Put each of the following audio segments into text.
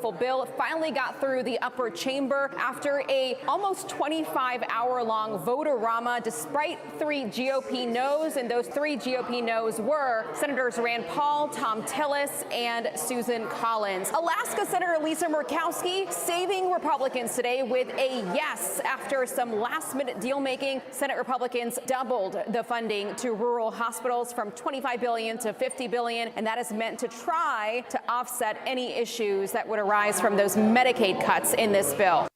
hopeful bill finally got through the upper chamber after a almost 25-hour-long vote-a-rama, despite 3 GOP no's, and those 3 GOP no's were Senators Rand Paul, Tom Tillis, and Susan Collins. Alaska Senator Lisa Murkowski saving Republicans today with a yes after some last-minute deal-making. Senate Republicans doubled the funding to rural hospitals from $25 billion to $50 billion, and that is meant to try to offset any issues that would arise from those Medicaid cuts in this bill.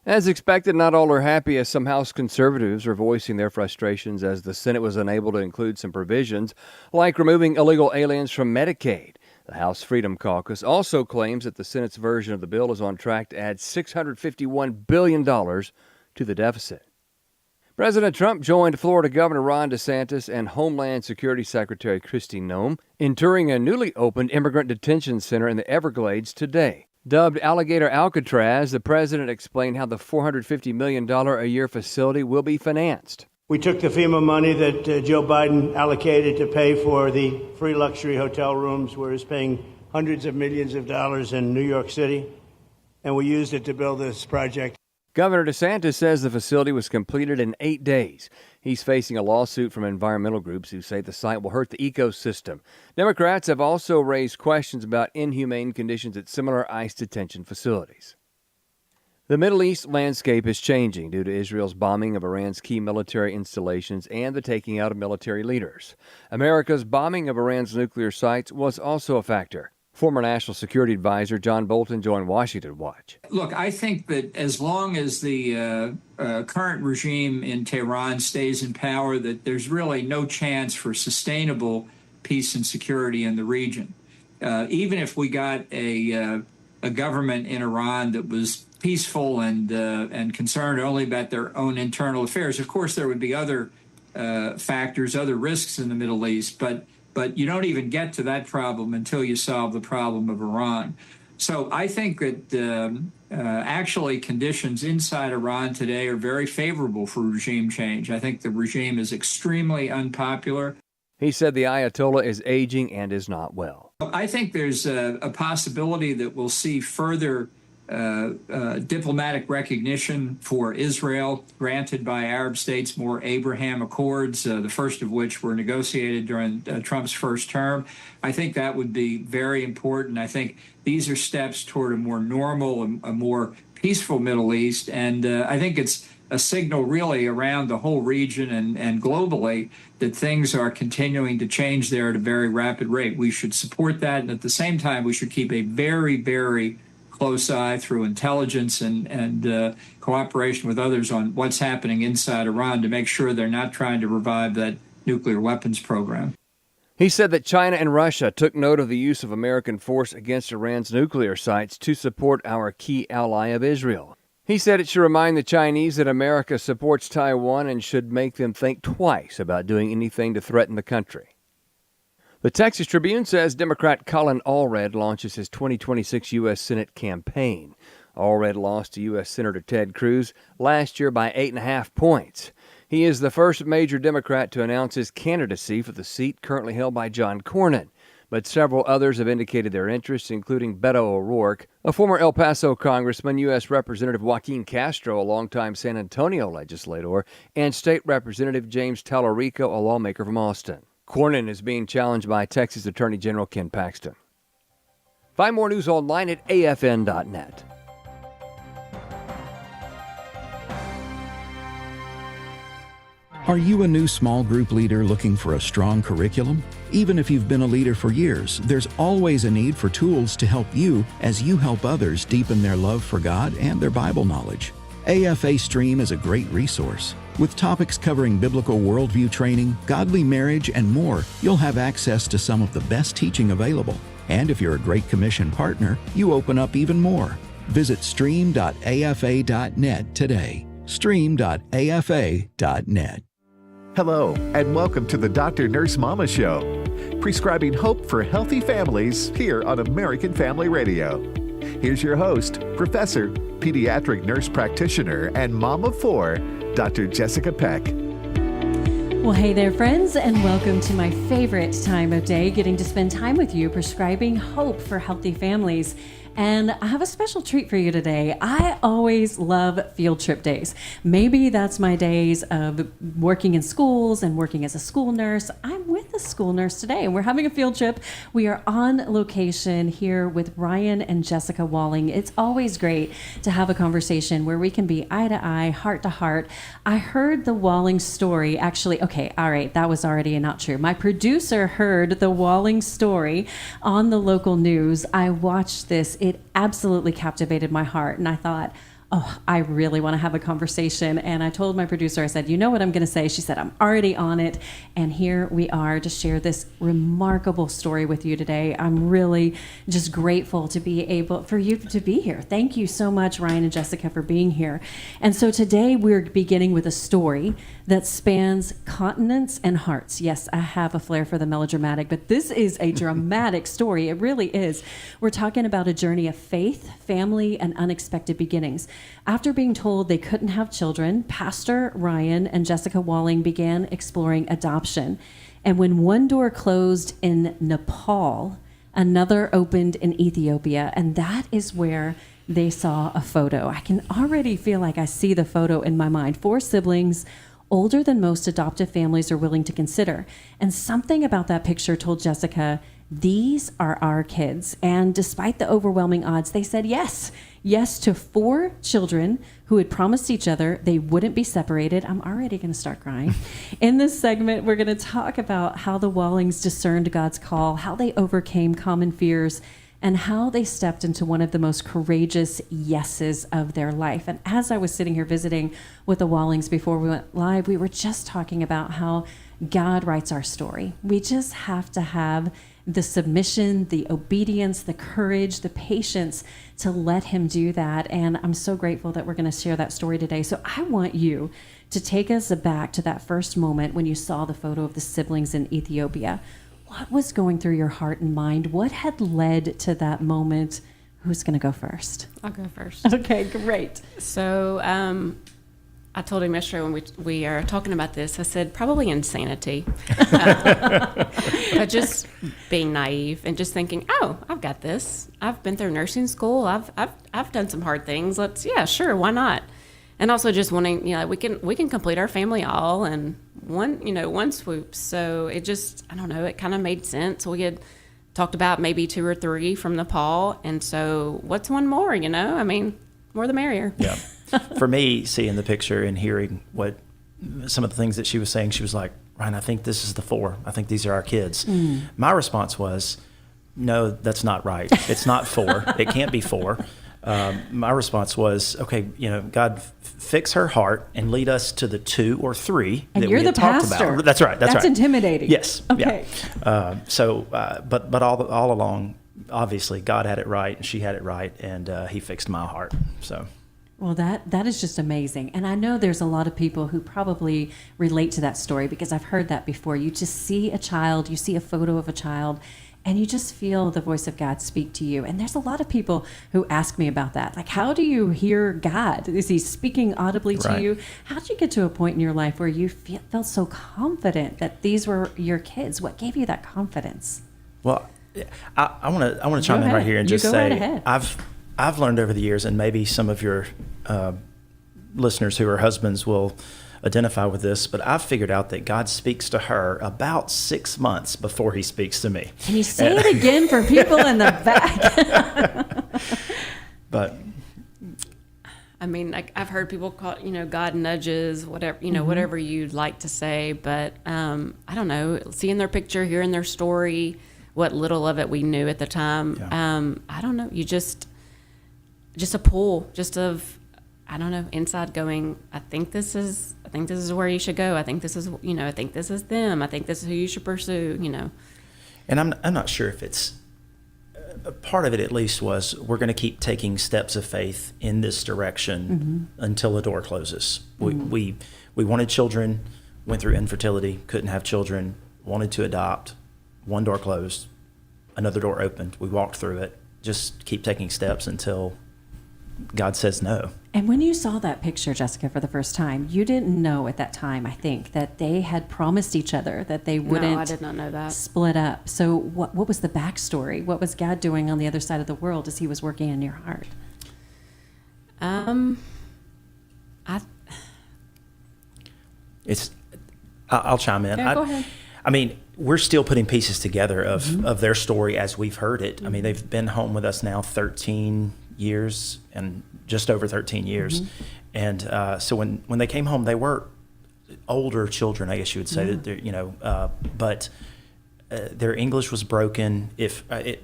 As expected, not all are happy, as some House conservatives are voicing their frustrations as the Senate was unable to include some provisions like removing illegal aliens from Medicaid. The House Freedom Caucus also claims that the Senate's version of the bill is on track to add $651 billion to the deficit. President Trump joined Florida Governor Ron DeSantis and Homeland Security Secretary Kristi Noem in touring a newly opened immigrant detention center in the Everglades today. Dubbed Alligator Alcatraz, the president explained how the $450 million a year facility will be financed. We took the FEMA money that Joe Biden allocated to pay for the free luxury hotel rooms, where he's paying hundreds of millions of dollars in New York City, and we used it to build this project. Governor DeSantis says the facility was completed in 8 days. He's facing a lawsuit from environmental groups who say the site will hurt the ecosystem. Democrats have also raised questions about inhumane conditions at similar ICE detention facilities. The Middle East landscape is changing due to Israel's bombing of Iran's key military installations and the taking out of military leaders. America's bombing of Iran's nuclear sites was also a factor. Former National Security Advisor John Bolton joined Washington Watch. Look, I think that as long as the current regime in Tehran stays in power, that there's really no chance for sustainable peace and security in the region. Even if we got a government in Iran that was peaceful and concerned only about their own internal affairs, of course there would be other factors, other risks in the Middle East, but you don't even get to that problem until you solve the problem of Iran. So I think that actually conditions inside Iran today are very favorable for regime change. I think the regime is extremely unpopular. He said the Ayatollah is aging and is not well. I think there's a possibility that we'll see further diplomatic recognition for Israel granted by Arab states, more Abraham Accords, the first of which were negotiated during Trump's first term. I think that would be very important. I think these are steps toward a more normal, a more peaceful Middle East. And I think it's a signal really around the whole region and globally that things are continuing to change there at a very rapid rate. We should support that. And at the same time, we should keep a very, very close eye through intelligence and cooperation with others on what's happening inside Iran to make sure they're not trying to revive that nuclear weapons program. He said that China and Russia took note of the use of American force against Iran's nuclear sites to support our key ally of Israel. He said it should remind the Chinese that America supports Taiwan and should make them think twice about doing anything to threaten the country. The Texas Tribune says Democrat Colin Allred launches his 2026 U.S. Senate campaign. Allred lost to U.S. Senator Ted Cruz last year by 8.5 points. He is the first major Democrat to announce his candidacy for the seat currently held by John Cornyn. But several others have indicated their interest, including Beto O'Rourke, a former El Paso congressman, U.S. Representative Joaquin Castro, a longtime San Antonio legislator, and State Representative James Tallarico, a lawmaker from Austin. Cornyn is being challenged by Texas Attorney General Ken Paxton. Find more news online at afn.net. Are you a new small group leader looking for a strong curriculum? Even if you've been a leader for years, there's always a need for tools to help you as you help others deepen their love for God and their Bible knowledge. AFA Stream is a great resource. With topics covering biblical worldview training, godly marriage, and more, you'll have access to some of the best teaching available. And if you're a Great Commission partner, you open up even more. Visit stream.afa.net today. stream.afa.net. Hello, and welcome to the Dr. Nurse Mama Show, prescribing hope for healthy families here on American Family Radio. Here's your host, Professor, Pediatric Nurse Practitioner, and Mom of 4, Dr. Jessica Peck. Well, hey there, friends, and welcome to my favorite time of day, getting to spend time with you, prescribing hope for healthy families. And I have a special treat for you today. I always love field trip days. Maybe that's my days of working in schools and working as a school nurse. I'm with a school nurse today, and we're having a field trip. We are on location here with Ryan and Jessica Walling. It's always great to have a conversation where we can be eye to eye, heart to heart. I heard the Walling story. Actually, okay, all right, that was already not true. My producer heard the Walling story on the local news. I watched this. It absolutely captivated my heart, and I thought, oh, I really want to have a conversation. And I told my producer, I said, you know what I'm going to say? She said, I'm already on it. And here we are to share this remarkable story with you today. I'm really just grateful to be able for you to be here. Thank you so much, Ryan and Jessica, for being here. And so today we're beginning with a story that spans continents and hearts. Yes, I have a flair for the melodramatic, but this is a dramatic story. It really is. We're talking about a journey of faith, family, and unexpected beginnings. After being told they couldn't have children, Pastor Ryan and Jessica Walling began exploring adoption. And when one door closed in Nepal, another opened in Ethiopia, and that is where they saw a photo. I can already feel like I see the photo in my mind. 4 siblings, older than most adoptive families are willing to consider. And something about that picture told Jessica, these are our kids. And despite the overwhelming odds, they said yes. Yes to 4 children who had promised each other they wouldn't be separated. I'm already going to start crying. In this segment, we're going to talk about how the Wallings discerned God's call, how they overcame common fears, and how they stepped into one of the most courageous yeses of their life. And as I was sitting here visiting with the Wallings before we went live, we were just talking about how God writes our story. We just have to have the submission, the obedience, the courage, the patience to let him do that. And I'm so grateful that we're going to share that story today. So I want you to take us back to that first moment when you saw the photo of the siblings in Ethiopia. What was going through your heart and mind? What had led to that moment? Who's going to go first? I'll go first. Okay, great. So I told him yesterday when we are talking about this, I said, probably insanity. But just being naive and just thinking, oh, I've got this. I've been through nursing school. I've done some hard things. Yeah, sure, why not? And also just wanting, we can complete our family all in one swoop. So it just, I don't know, it kind of made sense. We had talked about maybe 2 or 3 from Nepal. And so what's one more, I mean, more the merrier. Yeah. For me, seeing the picture and hearing what some of the things that she was saying, she was like, Ryan, I think this is the 4. I think these are our kids. My response was, no, that's not right. It's not 4. It can't be 4. My response was, okay, God, fix her heart and lead us to the 2 or 3 and that you're we had the talked pastor. about. That's right. That's right. Intimidating. Yes. Okay. Yeah. But all along, obviously, God had it right and she had it right, and he fixed my heart. So. Well, that is just amazing. And I know there's a lot of people who probably relate to that story because I've heard that before. You just see a child, you see a photo of a child, and you just feel the voice of God speak to you. And there's a lot of people who ask me about that. Like, how do you hear God? Is he speaking audibly to you? How did you get to a point in your life where you felt so confident that these were your kids? What gave you that confidence? Well, I want to chime in right here and just say, right I've learned over the years, and maybe some of your listeners who are husbands will identify with this, but I've figured out that God speaks to her about 6 months before he speaks to me. Can you say it again for people in the back? But I mean, I've heard people call, God nudges, whatever, whatever you'd like to say, but I don't know, seeing their picture, hearing their story, what little of it we knew at the time, I don't know, you just a pull, I don't know, inside going, I think this is where you should go. I think this is, I think this is them. I think this is who you should pursue, And I'm not sure if it's, part of it at least was, we're going to keep taking steps of faith in this direction until the door closes. We wanted children, went through infertility, couldn't have children, wanted to adopt, one door closed, another door opened. We walked through it, just keep taking steps until God says no. And when you saw that picture, Jessica, for the first time, you didn't know at that time, I think, that they had promised each other that they wouldn't No, I did not know that. split up. So what was the backstory? What was God doing on the other side of the world as he was working in your heart? I'll chime in. Yeah, go ahead. I mean, we're still putting pieces together of their story as we've heard it. I mean, they've been home with us now 13 years and just over 13 years. And so when they came home, they were older children, I guess you would say, that they're, but their English was broken.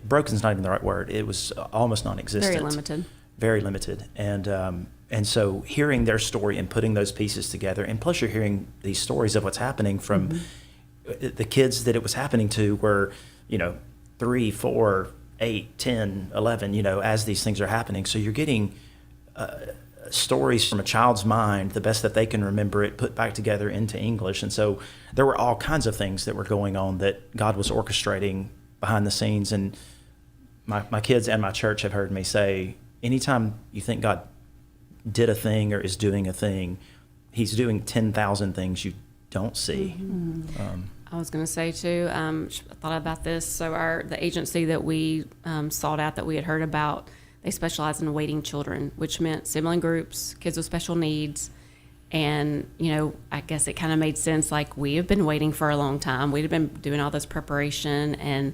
Broken is not even the right word. It was almost non-existent. Very limited. Very limited. And so hearing their story and putting those pieces together, and plus you're hearing these stories of what's happening from the kids that it was happening to were, 3, 4, 8, 10, 11, as these things are happening. So you're getting stories from a child's mind, the best that they can remember it, put back together into English. And so there were all kinds of things that were going on that God was orchestrating behind the scenes. And my kids and my church have heard me say, anytime you think God did a thing or is doing a thing, he's doing 10,000 things you don't see. I was going to say too, I thought about this. So the agency that we sought out, that we had heard about, they specialize in waiting children, which meant sibling groups, kids with special needs. And, I guess it kind of made sense. Like, we have been waiting for a long time. We'd have been doing all this preparation and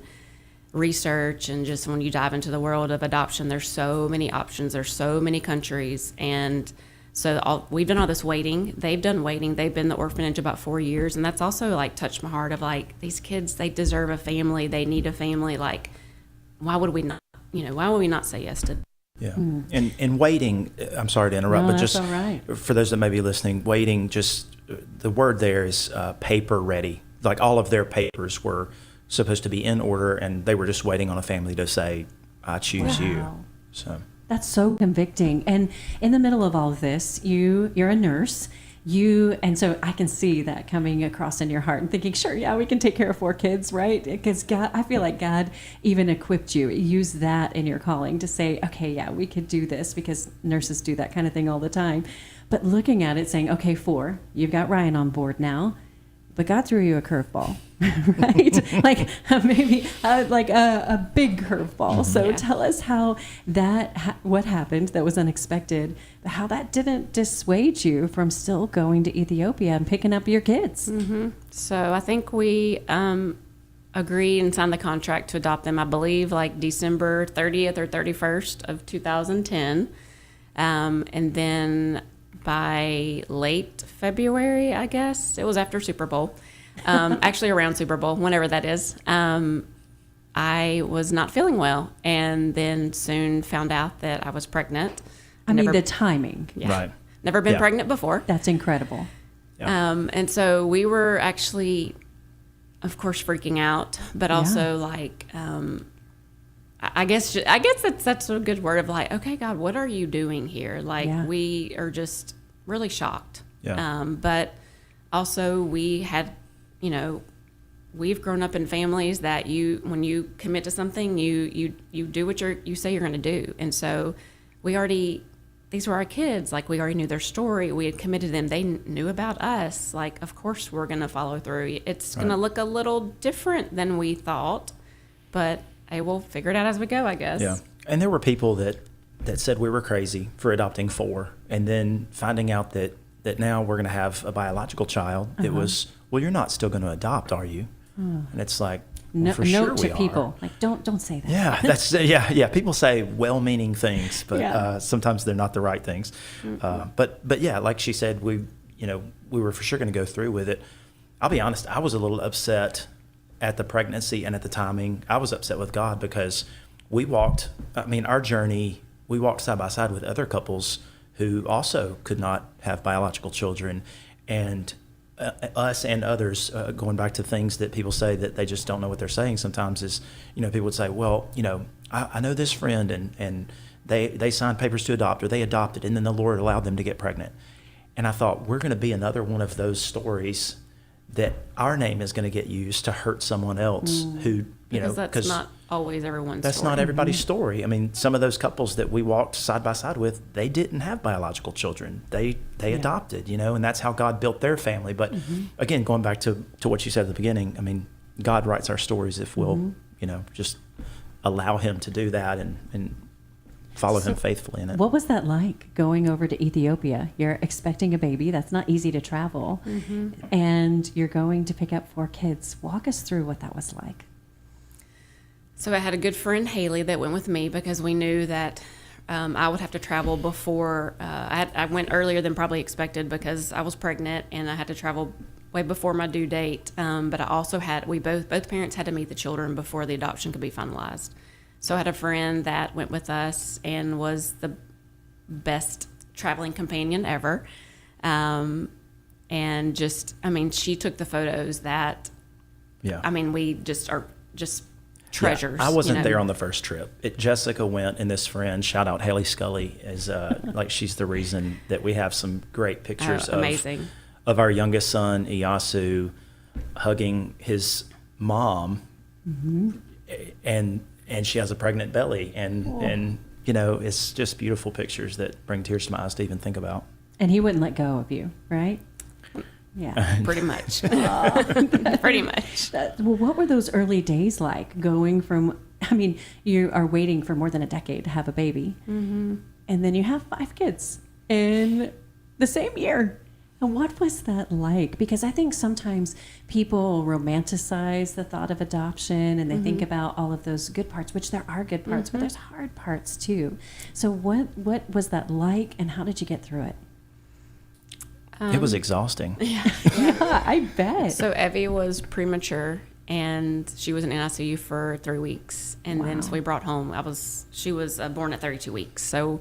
research, and just when you dive into the world of adoption, there's so many options, there's so many countries, and so we've done all this waiting. They've done waiting. They've been in the orphanage about 4 years, and that's also touched my heart of these kids, they deserve a family, they need a family. Why would we not? Why would we not say yes to? Yeah, and waiting. I'm sorry to interrupt, No, but that's just all right. For those that may be listening, waiting. Just the word there is paper ready. Like, all of their papers were supposed to be in order, and they were just waiting on a family to say, "I choose you." So that's so convicting. And in the middle of all of this, you're a nurse. And so I can see that coming across in your heart and thinking, sure, yeah, we can take care of 4 kids, right? Because God, I feel like God even equipped you, used that in your calling to say, okay, yeah, we could do this, because nurses do that kind of thing all the time. But looking at it, saying, okay, 4, you've got Ryan on board now. But God threw you a curveball, right? Maybe a big curveball. So tell us how what happened that was unexpected, but how that didn't dissuade you from still going to Ethiopia and picking up your kids. So I think we agreed and signed the contract to adopt them, I believe, December 30th or 31st of 2010. And then by late February, I guess, it was after Super Bowl, actually around Super Bowl, whenever that is, I was not feeling well, and then soon found out that I was pregnant. The timing. Yeah, right. Never been pregnant before. That's incredible. Yeah. And so we were actually, of course, freaking out, but also I guess that's a good word of okay, God, what are you doing here? We are just really shocked. Yeah. But also we had, we've grown up in families that when you commit to something, you do what you say you're going to do. And so these were our kids. We already knew their story. We had committed them. They knew about us. Of course we're going to follow through. It's going to look a little different than we thought, but hey, we'll figure it out as we go, I guess. Yeah. And there were people that said we were crazy for adopting 4, and then finding out that now we're going to have a biological child. It was, well, you're not still going to adopt, are you? And it's for sure note we to are. people, don't say that. Yeah, that's people say well-meaning things, but sometimes they're not the right things. But yeah, like she said, we were for sure going to go through with it. I'll be honest, I was a little upset at the pregnancy and at the timing. I was upset with God because we walked side by side with other couples who also could not have biological children, and us and others, going back to things that people say that they just don't know what they're saying sometimes, is, people would say, well, I know this friend, and they signed papers to adopt, or they adopted, and then the Lord allowed them to get pregnant. And I thought, we're going to be another one of those stories that our name is going to get used to hurt someone else who, because that's not always everyone's that's story. not everybody's story. I mean, some of those couples that we walked side by side with, they didn't have biological children. They adopted, and that's how God built their family. But again, going back to what you said at the beginning, I mean, God writes our stories if we'll, just allow him to do that and follow him faithfully in it. What was that like going over to Ethiopia? You're expecting a baby. That's not easy to travel. And you're going to pick up 4 kids. Walk us through what that was like. So I had a good friend, Haley, that went with me because we knew that I would have to travel before. I went earlier than probably expected because I was pregnant and I had to travel way before my due date. But I also both parents had to meet the children before the adoption could be finalized. So I had a friend that went with us and was the best traveling companion ever. And she took the photos that, we just are just treasures. I wasn't there on the first trip. Jessica went, and this friend, shout out Haley Scully, is she's the reason that we have some great pictures of our youngest son, Iyasu, hugging his mom, and she has a pregnant belly, and it's just beautiful pictures that bring tears to my eyes to even think about. And he wouldn't let go of you, right? Yeah. Pretty much. Pretty much. What were those early days like going from, you are waiting for more than a decade to have a baby, and then you have 5 kids in the same year. And what was that like? Because I think sometimes people romanticize the thought of adoption and they think about all of those good parts, which there are good parts, but there's hard parts too. So what was that like, and how did you get through it? It was exhausting. Yeah, I bet. So Evie was premature, and she was in NICU for 3 weeks, and then so we brought home. She was born at 32 weeks, so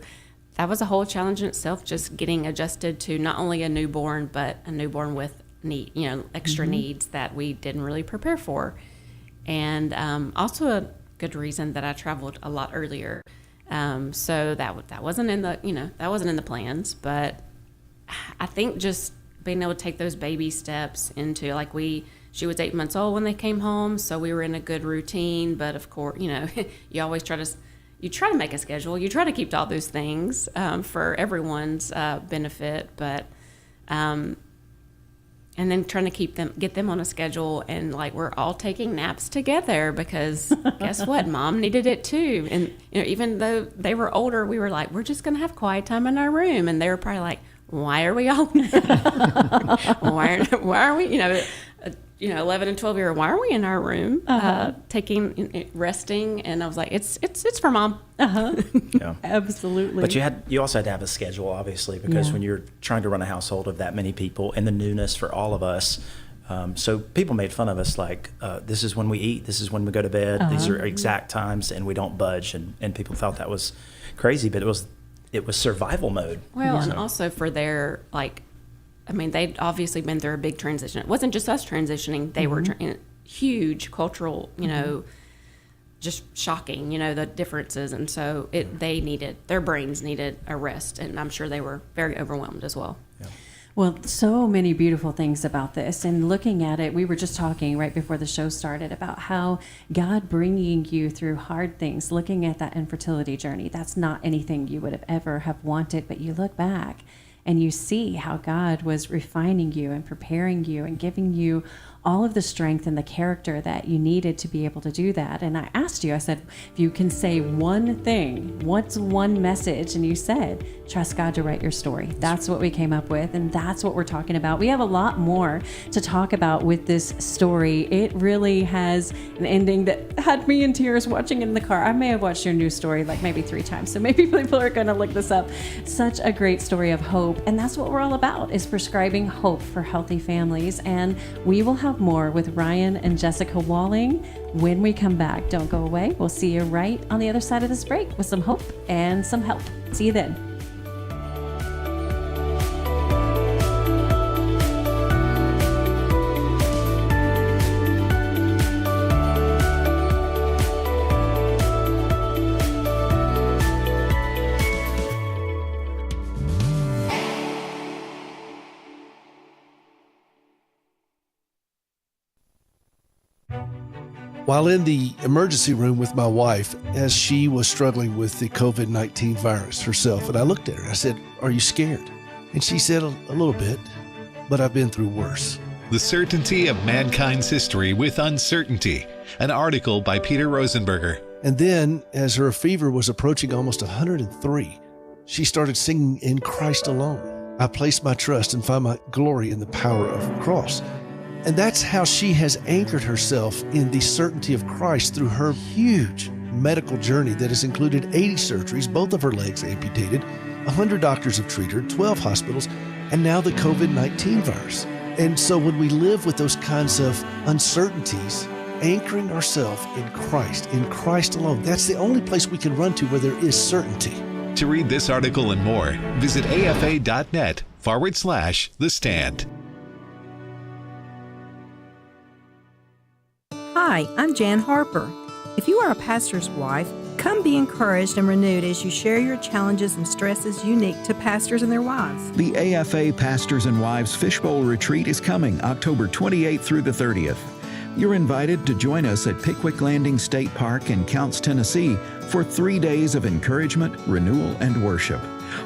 that was a whole challenge in itself, just getting adjusted to not only a newborn, but a newborn with extra needs that we didn't really prepare for. And also a good reason that I traveled a lot earlier. So that wasn't in the plans, but I think just being able to take those baby steps into she was 8 months old when they came home, so we were in a good routine. But of course, you always try to make a schedule. You try to keep to all those things for everyone's benefit, but and then trying to get them on a schedule, and we're all taking naps together because guess what, Mom needed it too. And even though they were older, we were like, we're just gonna have quiet time in our room, and they were probably like, why are we all why are we 11 and 12 year old, why are we in our room resting? And I was like, it's for Mom. Yeah. Absolutely. But you also had to have a schedule, obviously, because when you're trying to run a household of that many people and the newness for all of us, so people made fun of us this is when we eat, this is when we go to bed, these are exact times, and we don't budge, and people thought that was crazy, but it was survival mode. Well, and also for their they'd obviously been through a big transition. It wasn't just us transitioning. They were huge cultural, just shocking, the differences. And so their brains needed a rest. And I'm sure they were very overwhelmed as well. Yeah. Well, so many beautiful things about this. And looking at it, we were just talking right before the show started about how God bringing you through hard things, looking at that infertility journey, that's not anything you would have wanted, but you look back and you see how God was refining you and preparing you and giving you all of the strength and the character that you needed to be able to do that. And I asked you, I said, if you can say one thing, what's one message? And you said, trust God to write your story. That's what we came up with, and that's what we're talking about. We have a lot more to talk about with this story. It really has an ending that had me in tears watching it in the car. I may have watched your new story maybe 3 times, so maybe people are going to look this up. Such a great story of hope, and that's what we're all about, is prescribing hope for healthy families. And we will have more with Ryan and Jessica Walling when we come back. Don't go away. We'll see you right on the other side of this break with some hope and some help. See you then. While in the emergency room with my wife, as she was struggling with the COVID-19 virus herself, and I looked at her, I said, "Are you scared?" And she said, "A little bit, but I've been through worse." The Certainty of Mankind's History with Uncertainty, an article by Peter Rosenberger. And then, as her fever was approaching almost 103, she started singing "In Christ Alone. I place my trust and find my glory in the power of the cross." And that's how she has anchored herself in the certainty of Christ through her huge medical journey that has included 80 surgeries, both of her legs amputated, 100 doctors have treated her, 12 hospitals, and now the COVID-19 virus. And so when we live with those kinds of uncertainties, anchoring ourselves in Christ alone, that's the only place we can run to where there is certainty. To read this article and more, visit afa.net/The Stand. Hi, I'm Jan Harper. If you are a pastor's wife, come be encouraged and renewed as you share your challenges and stresses unique to pastors and their wives. The AFA Pastors and Wives Fishbowl Retreat is coming October 28th through the 30th. You're invited to join us at Pickwick Landing State Park in Counce, Tennessee for 3 days of encouragement, renewal, and worship.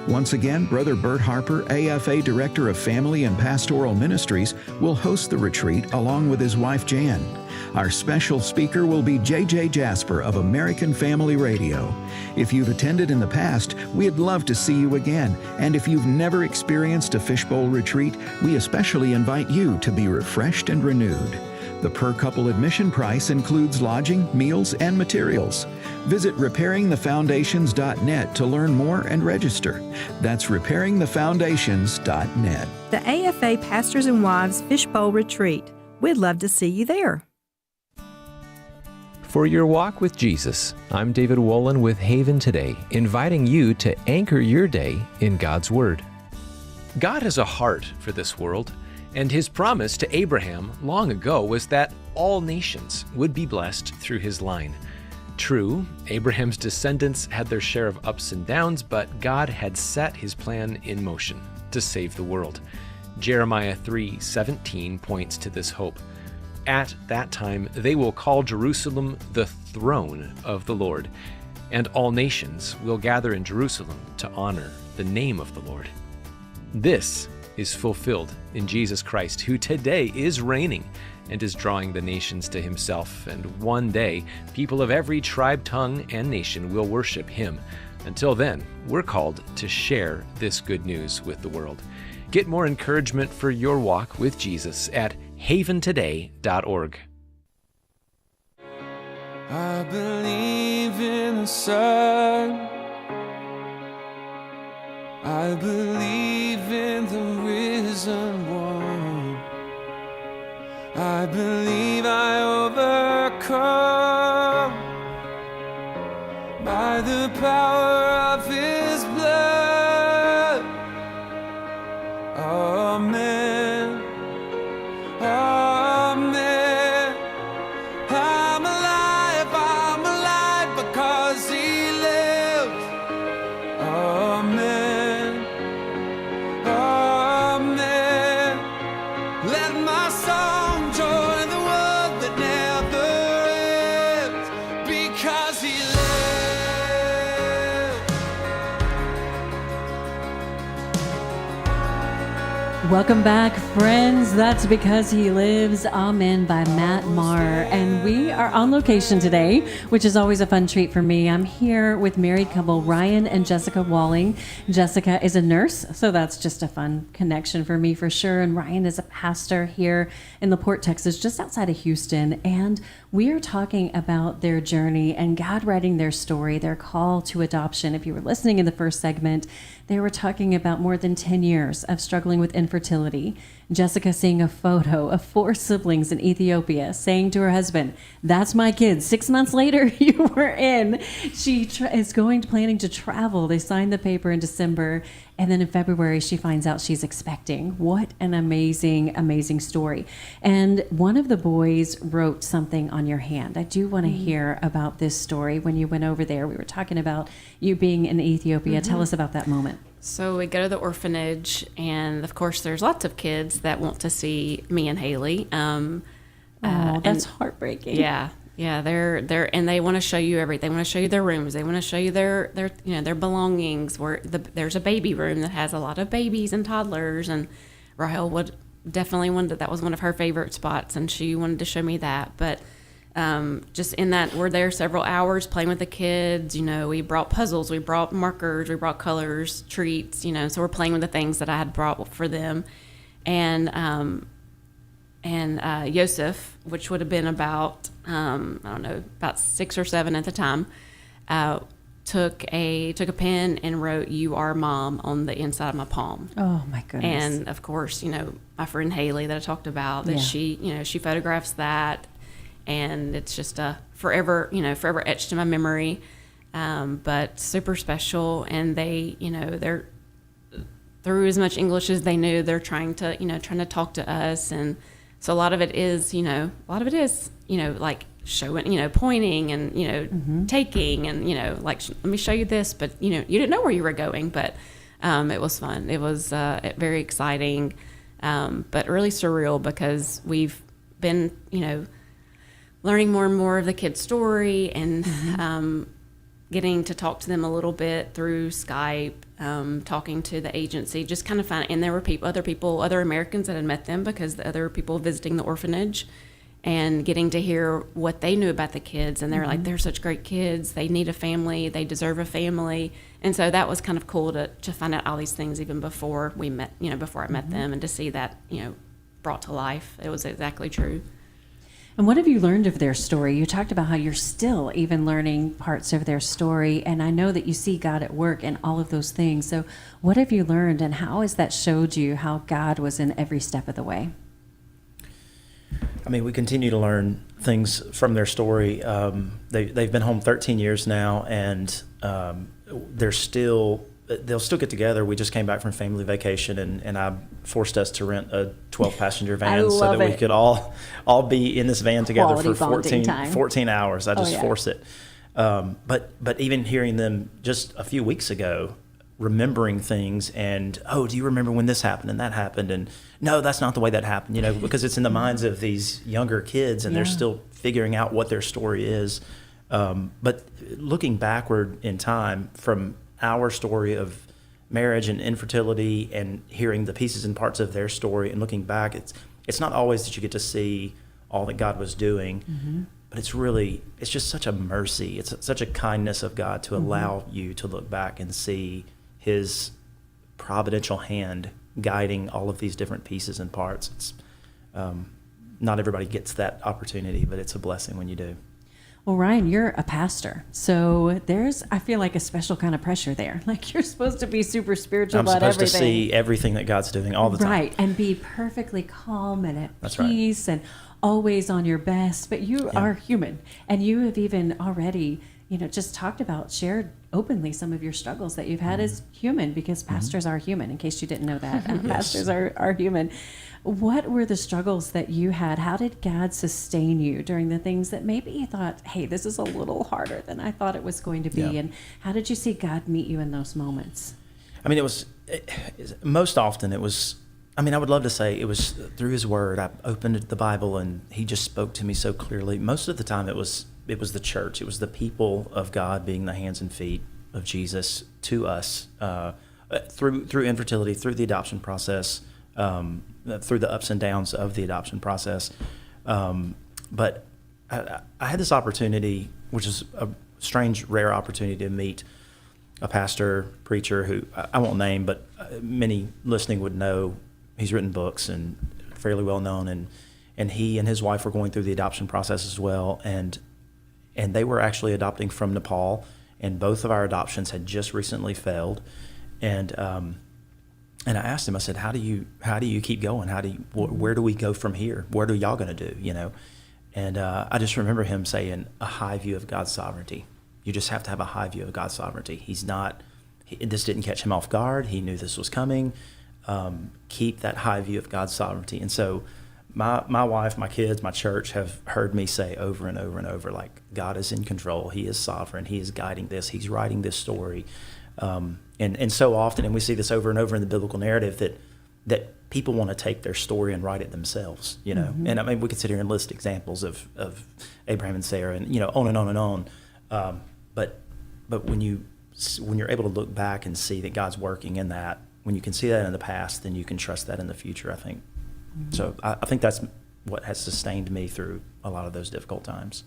Once again, Brother Bert Harper, AFA Director of Family and Pastoral Ministries, will host the retreat along with his wife Jan. Our special speaker will be J.J. Jasper of American Family Radio. If you've attended in the past, we'd love to see you again. And if you've never experienced a fishbowl retreat, we especially invite you to be refreshed and renewed. The per-couple admission price includes lodging, meals, and materials. Visit repairingthefoundations.net to learn more and register. That's repairingthefoundations.net. The AFA Pastors and Wives Fishbowl Retreat. We'd love to see you there. For your walk with Jesus, I'm David Wolin with Haven Today, inviting you to anchor your day in God's Word. God has a heart for this world, and His promise to Abraham long ago was that all nations would be blessed through his line. True, Abraham's descendants had their share of ups and downs, but God had set His plan in motion to save the world. Jeremiah 3:17 points to this hope. At that time, they will call Jerusalem the throne of the Lord, and all nations will gather in Jerusalem to honor the name of the Lord. This is fulfilled in Jesus Christ, who today is reigning and is drawing the nations to Himself. And one day, people of every tribe, tongue, and nation will worship Him. Until then, we're called to share this good news with the world. Get more encouragement for your walk with Jesus at haventoday.org. I believe in the sun. I believe in the risen one. I believe I overcome by the power of His blood. Amen. Amen. I'm alive because He lives. Amen. Amen. Let my song join the world that never ends because He lives. Welcome back, friends. That's Because He Lives, Amen, by Matt Maher. And we are on location today, which is always a fun treat for me. I'm here with married couple Ryan and Jessica Walling. Jessica is a nurse, so that's just a fun connection for me for sure. And Ryan is a pastor here in LaPorte, Texas, just outside of Houston. And we are talking about their journey and God writing their story, their call to adoption. If you were listening in the first segment, they were talking about more than 10 years of struggling with infertility. Jessica seeing a photo of 4 siblings in Ethiopia, saying to her husband, "That's my kid." 6 months later, you were in. She is planning to travel. They signed the paper in December, and then in February, she finds out she's expecting. What an amazing, amazing story. And one of the boys wrote something on your hand. I do want to hear about this story. When you went over there, we were talking about you being in Ethiopia. Tell us about that moment. So we go to the orphanage, and of course, there's lots of kids that want to see me and Haley. That's heartbreaking. Yeah, Yeah, they're and they want to show you everything. They want to show you their rooms. They want to show you their their belongings. There's a baby room that has a lot of babies and toddlers, and Rahel would definitely wanted that was one of her favorite spots, and she wanted to show me that. But just in that, we're there several hours playing with the kids. We brought puzzles, we brought markers, we brought colors, treats. So we're playing with the things that I had brought for them, and Yosef, which would have been about about 6 or 7 at the time, took a pen and wrote "You are Mom" on the inside of my palm. Oh my goodness! And of course, my friend Haley that I talked about, that she photographs that, and it's just forever etched in my memory. But super special, and they're through as much English as they knew, they're trying to talk to us. And so a lot of it is like showing, pointing and, taking and, like, let me show you this, but, you didn't know where you were going, but it was fun. It was very exciting, but really surreal, because we've been, learning more and more of the kids' story, and getting to talk to them a little bit through Skype, talking to the agency, just kind of finding, and there were other Americans that had met them, because the other people visiting the orphanage, and getting to hear what they knew about the kids. And they're like, they're such great kids. They need a family. They deserve a family. And so that was kind of cool to find out all these things even before we met, before I met them, and to see that, brought to life. It was exactly true. And what have you learned of their story? You talked about how you're still even learning parts of their story, and I know that you see God at work in all of those things. So what have you learned, and how has that showed you how God was in every step of the way? I mean, we continue to learn things from their story. They've been home 13 years now, and they'll still get together. We just came back from family vacation, and I forced us to rent a 12-passenger van so that we could all be in this van together for 14 hours. I just force it. But even hearing them just a few weeks ago, remembering things, and, oh, do you remember when this happened and that happened? And no, that's not the way that happened, because it's in the minds of these younger kids, and they're still figuring out what their story is. But looking backward in time from our story of marriage and infertility, and hearing the pieces and parts of their story, and looking back, it's not always that you get to see all that God was doing, but it's just such a mercy. It's such a kindness of God to allow you to look back and see His providential hand guiding all of these different pieces and parts. It's not everybody gets that opportunity, but it's a blessing when you do. Well, Ryan, you're a pastor, so there's, I feel like, a special kind of pressure there. Like, you're supposed to be super spiritual about everything. I'm supposed to see everything that God's doing all the time. Right, and be perfectly calm and at peace and always on your best. But you are human, and you have even already, just shared openly some of your struggles that you've had as human, because pastors are human, in case you didn't know that. Pastors are human. What were the struggles that you had? How did God sustain you during the things that maybe you thought, hey, this is a little harder than I thought it was going to be? Yeah. And how did you see God meet you in those moments? I mean, most often I would love to say it was through His Word. I opened the Bible and He just spoke to me so clearly. Most of the time it was the church. It was the people of God being the hands and feet of Jesus to us through infertility, through the adoption process, through the ups and downs of the adoption process. But I had this opportunity, which is a strange, rare opportunity, to meet a pastor, preacher who I won't name, but many listening would know. He's written books and fairly well known, and he and his wife were going through the adoption process as well, and they were actually adopting from Nepal, and both of our adoptions had just recently failed, and I asked him, I said, how do you keep going? Where do we go from here? What are y'all going to do? And I just remember him saying, a high view of God's sovereignty. You just have to have a high view of God's sovereignty. This didn't catch him off guard. He knew this was coming. Keep that high view of God's sovereignty. And so my wife, my kids, my church have heard me say over and over and over, like, God is in control. He is sovereign. He is guiding this. He's writing this story. And so often, and we see this over and over in the biblical narrative, that that people want to take their story and write it themselves, you know. Mm-hmm. And I mean, we could sit here and list examples of Abraham and Sarah, and you know, on and on and on. But when you're able to look back and see that God's working in that, when you can see that in the past, then you can trust that in the future, I think. Mm-hmm. So I think that's what has sustained me through a lot of those difficult times.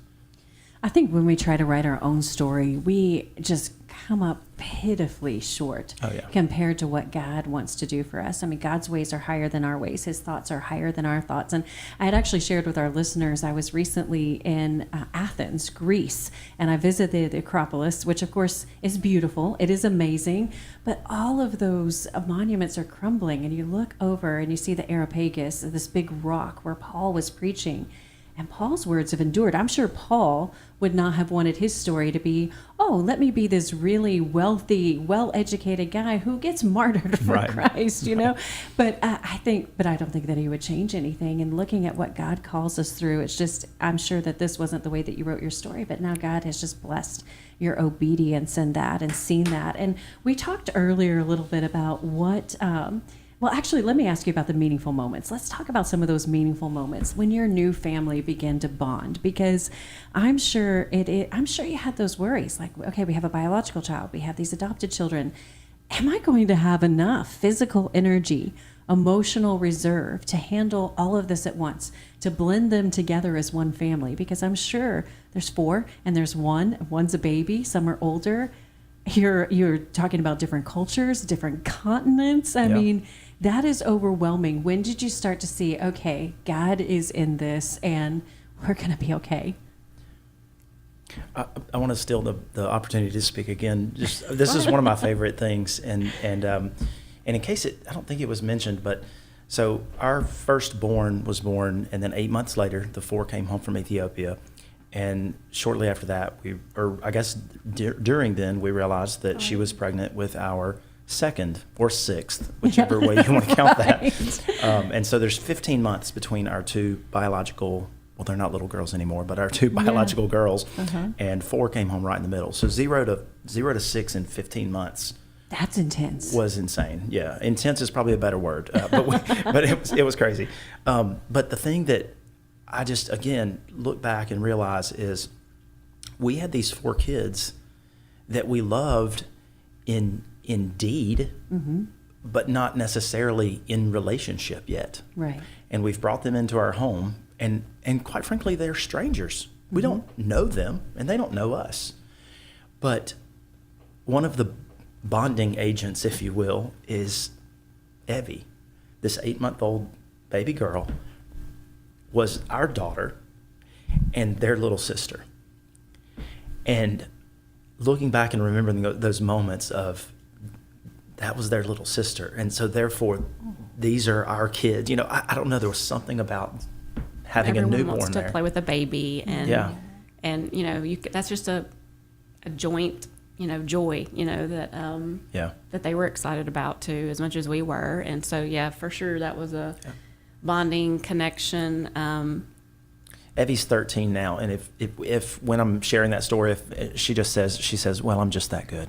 I think when we try to write our own story, we just come up pitifully short compared to what God wants to do for us. I mean, God's ways are higher than our ways. His thoughts are higher than our thoughts. And I had actually shared with our listeners, I was recently in Athens, Greece, and I visited the Acropolis, which of course is beautiful. It is amazing. But all of those monuments are crumbling, and you look over and you see the Areopagus, this big rock where Paul was preaching. And Paul's words have endured. I'm sure Paul would not have wanted his story to be, oh, let me be this really wealthy, well-educated guy who gets martyred for Christ, you know? But I don't think that he would change anything. And looking at what God calls us through, it's just, I'm sure that this wasn't the way that you wrote your story, but now God has just blessed your obedience in that and seen that. And we talked earlier a little bit about what... Well, actually, let me ask you about the meaningful moments. Let's talk about some of those meaningful moments when your new family began to bond, because I'm sure I'm sure you had those worries. Like, okay, we have a biological child, we have these adopted children. Am I going to have enough physical energy, emotional reserve to handle all of this at once, to blend them together as one family? Because I'm sure there's 4 and there's one's a baby, some are older. You're talking about different cultures, different continents. I mean, that is overwhelming. When did you start to see, okay, God is in this and we're going to be okay? I want to steal the opportunity to speak again. This is one of my favorite things. And in case I don't think it was mentioned, but so our firstborn was born, and then 8 months later, the 4 came home from Ethiopia. And shortly after that, during then, we realized that she was pregnant with our 2nd or 6th, whichever way you want to count that. And so there's 15 months between our 2 biological, well, they're not little girls anymore, but our 2 biological girls, and 4 came home right in the middle. So 0 to 6 in 15 months. That's intense. Was insane. Yeah, intense is probably a better word, but it was crazy. But the thing that I just, again, look back and realize is we had these 4 kids that we loved in deed, but not necessarily in relationship yet. Right. And we've brought them into our home, and quite frankly, they're strangers. We don't know them, and they don't know us. But one of the bonding agents, if you will, is Evie, this 8-month-old baby girl, was our daughter and their little sister. And looking back and remembering those moments of that was their little sister, and so therefore these are our kids. You know, I don't know, there was something about having Everyone a newborn wants to there. play with a baby, and you know, that's just a joint, you know, joy, you know, that that they were excited about too, as much as we were. And so for sure that was a bonding connection. Evie's 13 now, and if when I'm sharing that story, if she says, well, I'm just that good.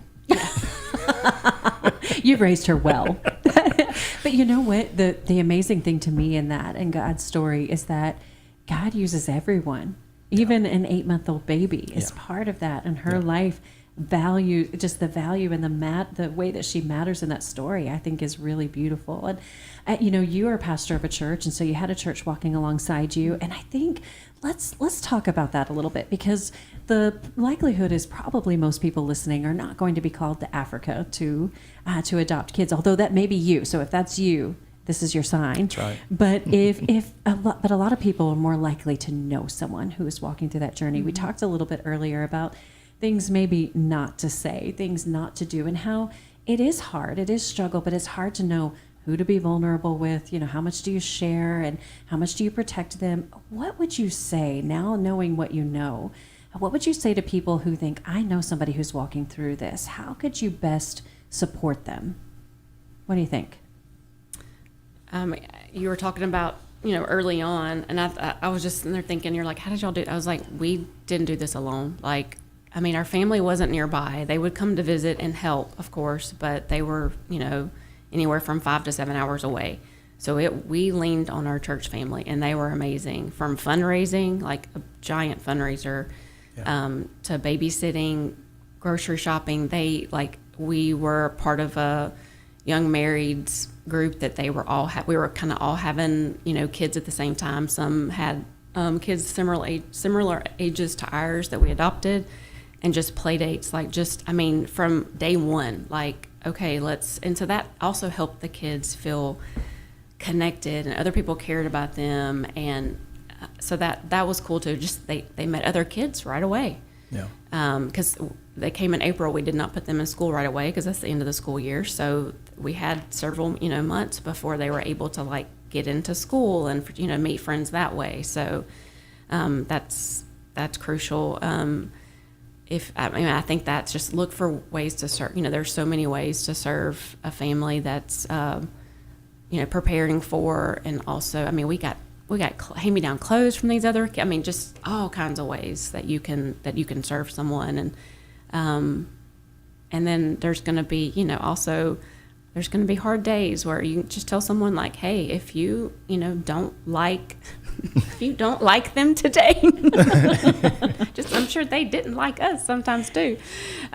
You've raised her well. But you know what? The amazing thing to me in that and God's story is that God uses everyone. Even an 8-month-old baby is part of that, and her life value, just the value and the way that she matters in that story, I think is really beautiful. And you know, you are a pastor of a church, and so you had a church walking alongside you, and I think let's talk about that a little bit, because the likelihood is probably most people listening are not going to be called to Africa to adopt kids, although that may be you. So if that's you, this is your sign. That's right. But but a lot of people are more likely to know someone who is walking through that journey. We talked a little bit earlier about things maybe not to say, things not to do, and how it is hard. It is struggle, but it's hard to know who to be vulnerable with. You know, how much do you share and how much do you protect them? What would you say now, knowing what you know? What would you say to people who think, I know somebody who's walking through this? How could you best support them? What do you think? You were talking about, you know, early on, and I was just sitting there thinking, you're like, how did y'all do it? I was like, we didn't do this alone. Like, I mean, our family wasn't nearby. They would come to visit and help, of course, but they were, you know, anywhere from 5 to 7 hours away. So we leaned on our church family, and they were amazing. From fundraising, like a giant fundraiser, to babysitting, grocery shopping. We were part of a young marrieds group that they were all we were kind of all having, kids at the same time. Some had kids similar ages to ours that we adopted, and just play dates, from day one, and so that also helped the kids feel connected, and other people cared about them, and so that was cool too. Just they met other kids right away. Yeah. Because they came in April, we did not put them in school right away because that's the end of the school year. So we had several months before they were able to get into school and meet friends that way. So that's crucial. I think that's just look for ways to serve. There's so many ways to serve a family that's preparing for, and also we got hand-me-down clothes from these other just all kinds of ways that you can serve someone, and then there's going to be also there's going to be hard days where you just tell someone hey, if you don't like if you don't like them today, I'm sure they didn't like us sometimes too,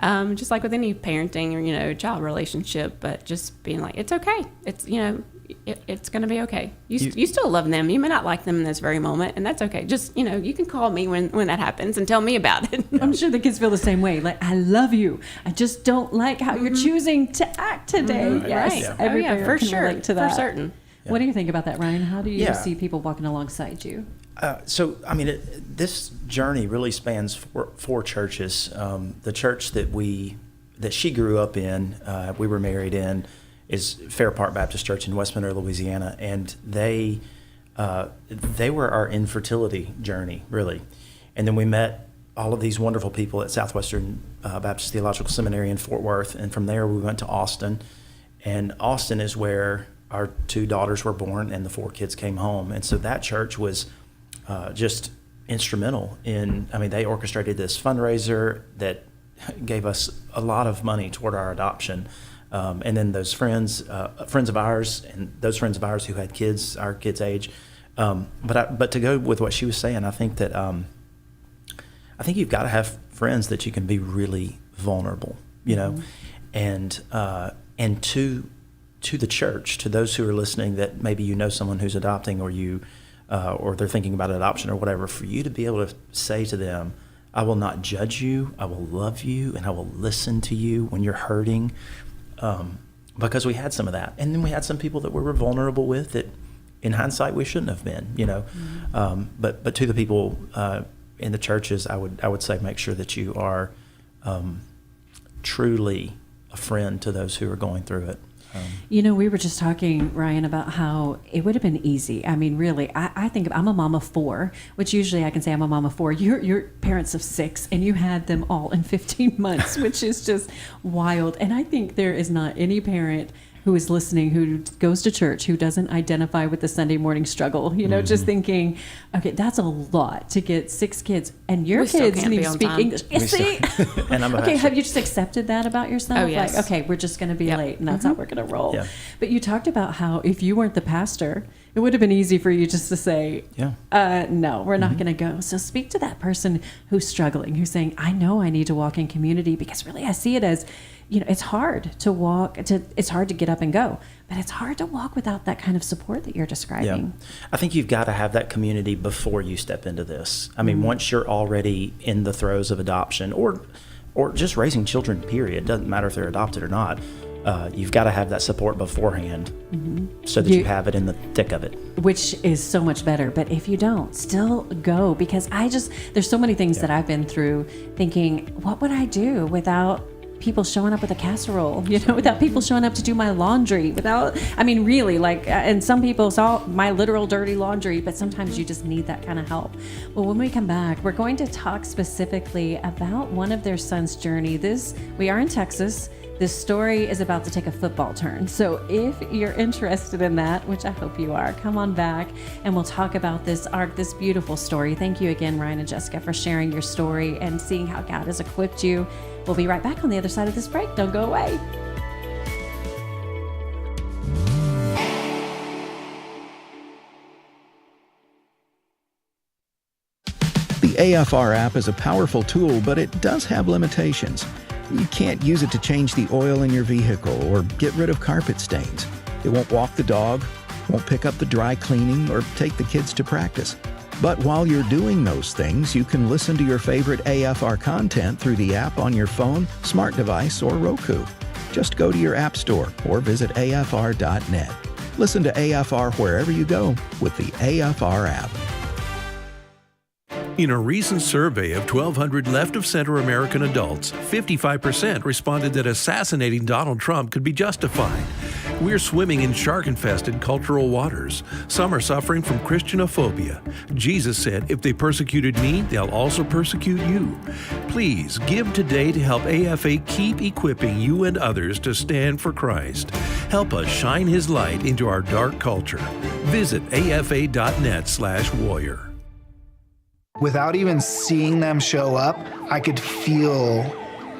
just like with any parenting or child relationship, but just being it's okay, it's it's going to be okay. You still love them. You may not like them in this very moment, and that's okay. Just, you can call me when that happens and tell me about it. I'm sure the kids feel the same way. I love you. I just don't like how you're choosing to act today. Mm-hmm. Yes. Right. Every for parent can sure. relate to that. For certain. Yeah. What do you think about that, Ryan? How do you see people walking alongside you? This journey really spans four churches. The church that she grew up in, we were married in, is Fair Park Baptist Church in West Monroe, Louisiana, and they were our infertility journey, really. And then we met all of these wonderful people at Southwestern Baptist Theological Seminary in Fort Worth, and from there we went to Austin, and Austin is where our 2 daughters were born and the 4 kids came home. And so that church was just instrumental in, they orchestrated this fundraiser that gave us a lot of money toward our adoption. And then those friends of ours, and those friends of ours who had kids, our kids' age. But to go with what she was saying, I think that I think you've got to have friends that you can be really vulnerable, Mm-hmm. and to the church, to those who are listening, that maybe someone who's adopting, or they're thinking about adoption or whatever, for you to be able to say to them, I will not judge you, I will love you, and I will listen to you when you're hurting. Because we had some of that, and then we had some people that we were vulnerable with that, in hindsight, we shouldn't have been. Mm-hmm. But to the people in the churches, I would say make sure that you are truly a friend to those who are going through it. We were just talking, Ryan, about how it would have been easy. Really, I think I'm a mom of 4, which usually I can say I'm a mom of 4. You're parents of 6, and you had them all in 15 months, which is just wild. And I think there is not any parent who is listening who goes to church who doesn't identify with the Sunday morning struggle. Mm-hmm. Just thinking, okay, that's a lot to get 6 kids, and your We still kids can't need be to on speak time. English. See? And I'm Okay, have you just accepted that about yourself? Oh, yes. Okay, we're just going to be late, and that's how we're going to roll. Yeah. But you talked about how if you weren't the pastor, it would have been easy for you just to say, no, we're not going to go. So speak to that person who's struggling, who's saying, I know I need to walk in community, because really I see it as, it's hard to walk, it's hard to get up and go, but it's hard to walk without that kind of support that you're describing. Yeah. I think you've got to have that community before you step into this. Once you're already in the throes of adoption or just raising children, period, doesn't matter if they're adopted or not, you've got to have that support beforehand, so that you have it in the thick of it. Which is so much better. But if you don't, still go, because there's so many things that I've been through thinking, what would I do without people showing up with a casserole, without people showing up to do my laundry, and some people saw my literal dirty laundry, but sometimes you just need that kind of help. Well, when we come back, we're going to talk specifically about one of their son's journey. We are in Texas. This story is about to take a football turn. So if you're interested in that, which I hope you are, come on back and we'll talk about this beautiful story. Thank you again, Ryan and Jessica, for sharing your story and seeing how God has equipped you. We'll be right back on the other side of this break. Don't go away. AFR app is a powerful tool, but it does have limitations. You can't use it to change the oil in your vehicle or get rid of carpet stains. It won't walk the dog, won't pick up the dry cleaning, or take the kids to practice. But while you're doing those things, you can listen to your favorite AFR content through the app on your phone, smart device, or Roku. Just go to your app store or visit afr.net. Listen to AFR wherever you go with the AFR app. In a recent survey of 1,200 left-of-center American adults, 55% responded that assassinating Donald Trump could be justified. We're swimming in shark-infested cultural waters. Some are suffering from Christianophobia. Jesus said, if they persecuted me, they'll also persecute you. Please give today to help AFA keep equipping you and others to stand for Christ. Help us shine His light into our dark culture. Visit afa.net/warrior. Without even seeing them show up, I could feel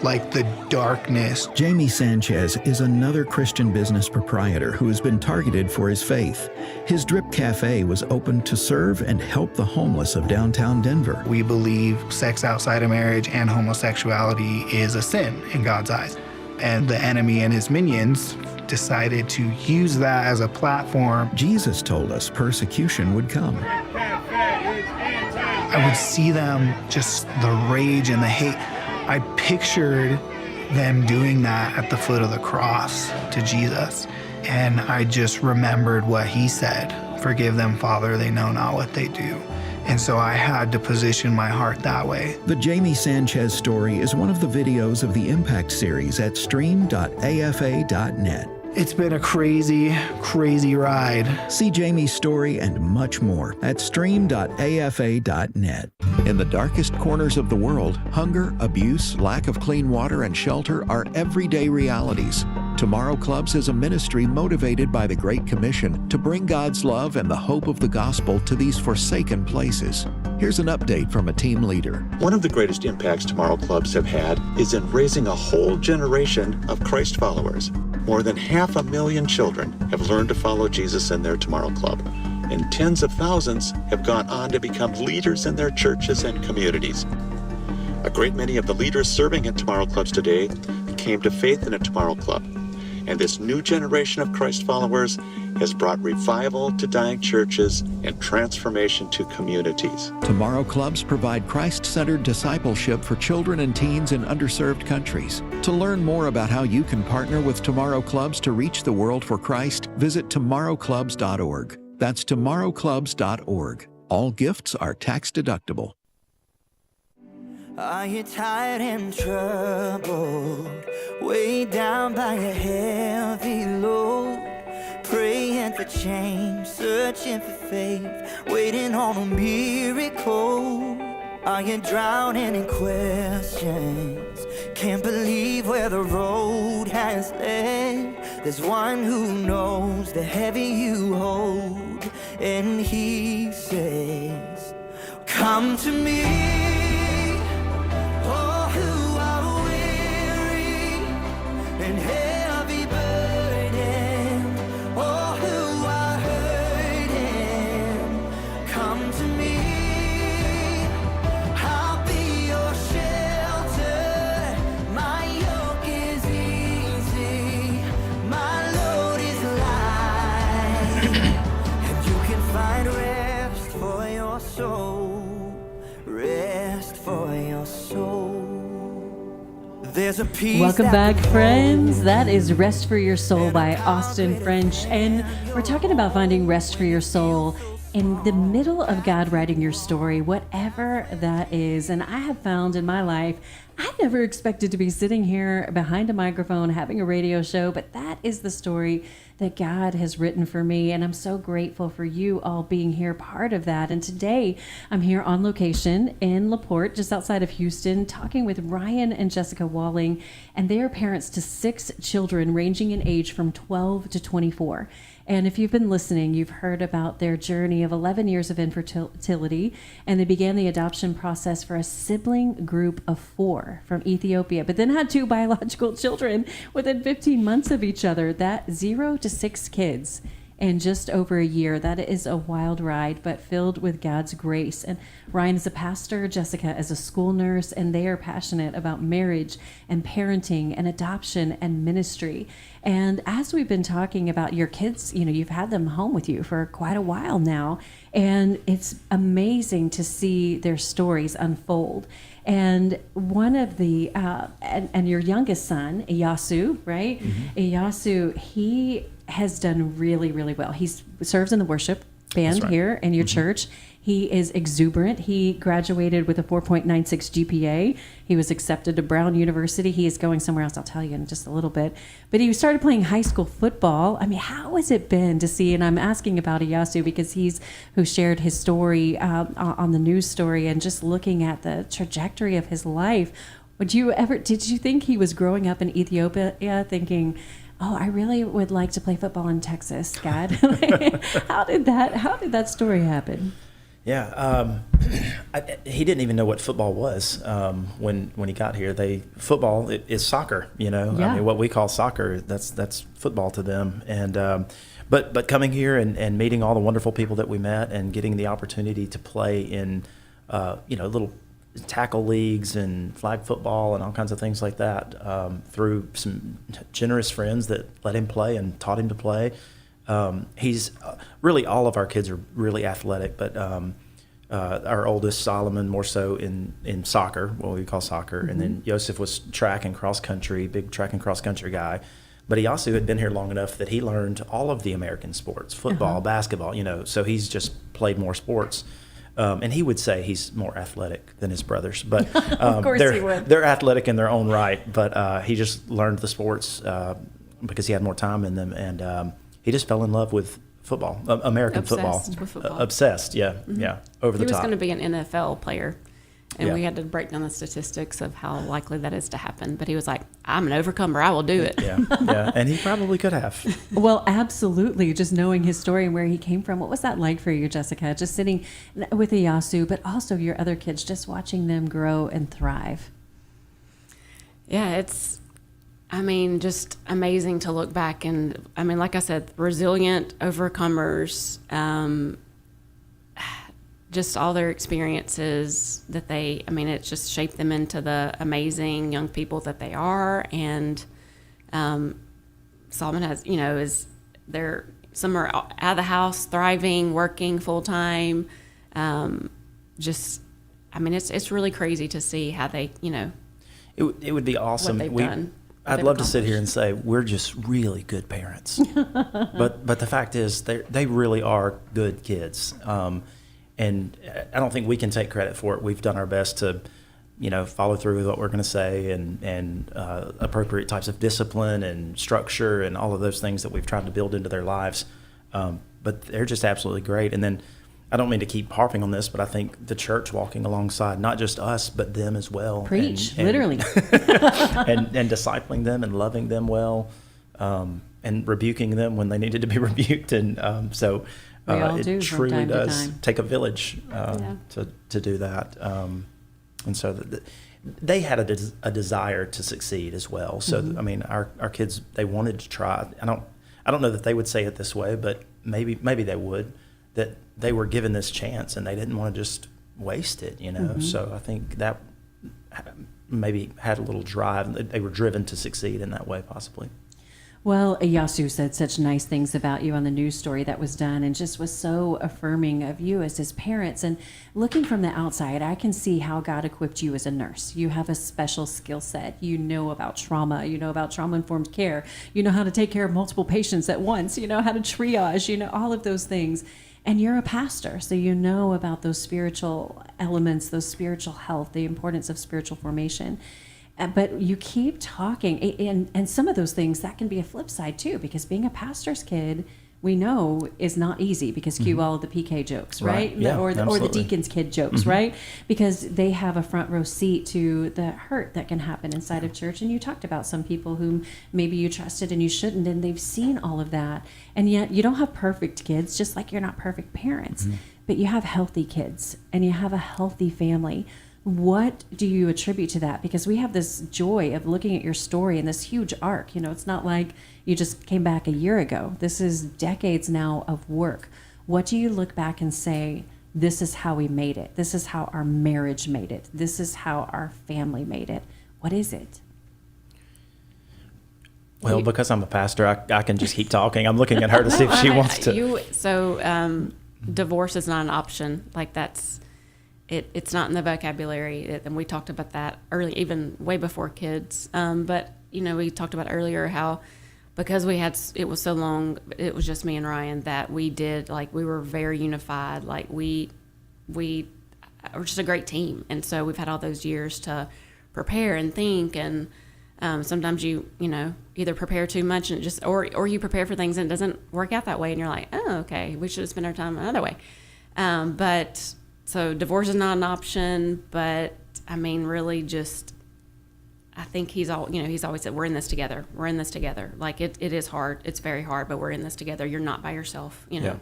like the darkness. Jamie Sanchez is another Christian business proprietor who has been targeted for his faith. His Drip Cafe was opened to serve and help the homeless of downtown Denver. We believe sex outside of marriage and homosexuality is a sin in God's eyes. And the enemy and his minions decided to use that as a platform. Jesus told us persecution would come. I would see them, just the rage and the hate. I pictured them doing that at the foot of the cross to Jesus. And I just remembered what he said, "Forgive them, Father, they know not what they do." And so I had to position my heart that way. The Jamie Sanchez story is one of the videos of the Impact series at stream.afa.net. It's been a crazy, crazy ride. See Jamie's story and much more at stream.afa.net. In the darkest corners of the world, hunger, abuse, lack of clean water, and shelter are everyday realities. Tomorrow Clubs is a ministry motivated by the Great Commission to bring God's love and the hope of the gospel to these forsaken places. Here's an update from a team leader. One of the greatest impacts Tomorrow Clubs have had is in raising a whole generation of Christ followers. More than 500,000 children have learned to follow Jesus in their Tomorrow Club, and tens of thousands have gone on to become leaders in their churches and communities. A great many of the leaders serving in Tomorrow Clubs today came to faith in a Tomorrow Club, and this new generation of Christ followers has brought revival to dying churches and transformation to communities. Tomorrow Clubs provide Christ-centered discipleship for children and teens in underserved countries. To learn more about how you can partner with Tomorrow Clubs to reach the world for Christ, visit tomorrowclubs.org. That's tomorrowclubs.org. All gifts are tax deductible. Are you tired and troubled, weighed down by a heavy load? Praying for change, searching for faith, waiting on a miracle. Are you drowning in questions, can't believe where the road has led? There's one who knows the heavy you hold, and he says, come to me, all who are weary and heavy burden, all who are hurting, come to me. I'll be your shelter, my yoke is easy, my load is light, and you can find rest for your soul, rest for your soul. There's a peace. Welcome back, friends. That is Rest for Your Soul by Austin French. And we're talking about finding rest for your soul in the middle of God writing your story, whatever that is. And I have found in my life, I never expected to be sitting here behind a microphone having a radio show, but that is the story that God has written for me. And I'm so grateful for you all being here, part of that. And today I'm here on location in LaPorte, just outside of Houston, talking with Ryan and Jessica Walling. And they are parents to 6 children ranging in age from 12 to 24. And if you've been listening, you've heard about their journey of 11 years of infertility, and they began the adoption process for a sibling group of 4 from Ethiopia, but then had 2 biological children within 15 months of each other. That 0 to 6 kids in just over a year. That is a wild ride, but filled with God's grace. And Ryan is a pastor, Jessica is a school nurse, and they are passionate about marriage and parenting and adoption and ministry. And as we've been talking about your kids, you've had them home with you for quite a while now, and it's amazing to see their stories unfold. And one of the, and your youngest son, Iyasu, right? Iyasu, he has done really, really well. He serves in the worship band here in your church. He is exuberant. He graduated with a 4.96 GPA. He was accepted to Brown University. He is going somewhere else. I'll tell you in just a little bit. But he started playing high school football. I mean, how has it been to see? And I'm asking about Iyasu because he's who shared his story on the news story, and just looking at the trajectory of his life. Did you think he was growing up in Ethiopia thinking, oh, I really would like to play football in Texas, God? How did that story happen? Yeah, he didn't even know what football was when he got here. Football is soccer, Yeah. I mean, what we call soccer, that's football to them. And but coming here and meeting all the wonderful people that we met, and getting the opportunity to play in little tackle leagues and flag football and all kinds of things like that through some generous friends that let him play and taught him to play. He's really, all of our kids are really athletic, but our oldest, Solomon, more so in soccer, what we call soccer. And then Joseph was track and cross country, big track and cross country guy. But he also had been here long enough that he learned all of the American sports, football, basketball, so he's just played more sports. And he would say he's more athletic than his brothers, but of course he would. They're athletic in their own right. But he just learned the sports because he had more time in them, and he just fell in love with football, American football. With football. Obsessed, yeah, over the top. He was going to be an NFL player, and Yeah. we had to break down the statistics of how likely that is to happen. But he was like, I'm an overcomer. I will do it. Yeah, and he probably could have. Well, absolutely. Just knowing his story and where he came from. What was that like for you, Jessica? Just sitting with Iyasu, but also your other kids, just watching them grow and thrive. Yeah, it's, just amazing to look back. And, like I said, resilient overcomers, just all their experiences that it just shaped them into the amazing young people that they are. And Solomon has, some are out of the house, thriving, working full time. It's really crazy to see how they, It would be awesome. What they've done. I'd love to sit here and say we're just really good parents, but the fact is they really are good kids, and I don't think we can take credit for it. We've done our best to, follow through with what we're going to say, and appropriate types of discipline and structure and all of those things that we've tried to build into their lives. But they're just absolutely great. And then I don't mean to keep harping on this, but I think the church walking alongside, not just us, but them as well. Preach, and literally. and discipling them and loving them well, and rebuking them when they needed to be rebuked. And it truly does take a village to do that. And so they had a desire to succeed as well. So, our kids, they wanted to try. I don't know that they would say it this way, but maybe they would, that they were given this chance and they didn't want to just waste it, So I think that maybe had a little drive. They were driven to succeed in that way, possibly. Well, Iyasu said such nice things about you on the news story that was done, and just was so affirming of you as his parents. And looking from the outside, I can see how God equipped you as a nurse. You have a special skill set. You know about trauma. You know about trauma-informed care. You know how to take care of multiple patients at once. You know how to triage. You know all of those things. And you're a pastor, so you know about those spiritual elements, those spiritual health, the importance of spiritual formation. But you keep talking, and some of those things, that can be a flip side too, because being a pastor's kid, we know, is not easy, because cue all of the PK jokes, right? Yeah, or the deacon's kid jokes, right? Because they have a front row seat to the hurt that can happen inside of church. And you talked about some people whom maybe you trusted and you shouldn't, and they've seen all of that. And yet you don't have perfect kids, just like you're not perfect parents, but you have healthy kids and you have a healthy family. What do you attribute to that? Because we have this joy of looking at your story and this huge arc. You know, it's not like you just came back a year ago. This is decades now of work. What do you look back and say, this is how we made it. This is how our marriage made it. This is how our family made it. What is it? Well, because I'm a pastor, I can just keep talking. I'm looking at her to see if she wants to. Divorce is not an option. Like it's not in the vocabulary. And we talked about that early, even way before kids. But, you know, we talked about earlier how because it was so long, it was just me and Ryan that we were very unified. Like we were just a great team. And so we've had all those years to prepare and think. And sometimes you either prepare too much and or you prepare for things and it doesn't work out that way. And you're like, oh, okay, we should have spent our time another way. But so divorce is not an option, but I mean, really just, I think he's always said, we're in this together. We're in this together. Like it is hard. It's very hard, but we're in this together. You're not by yourself, you know?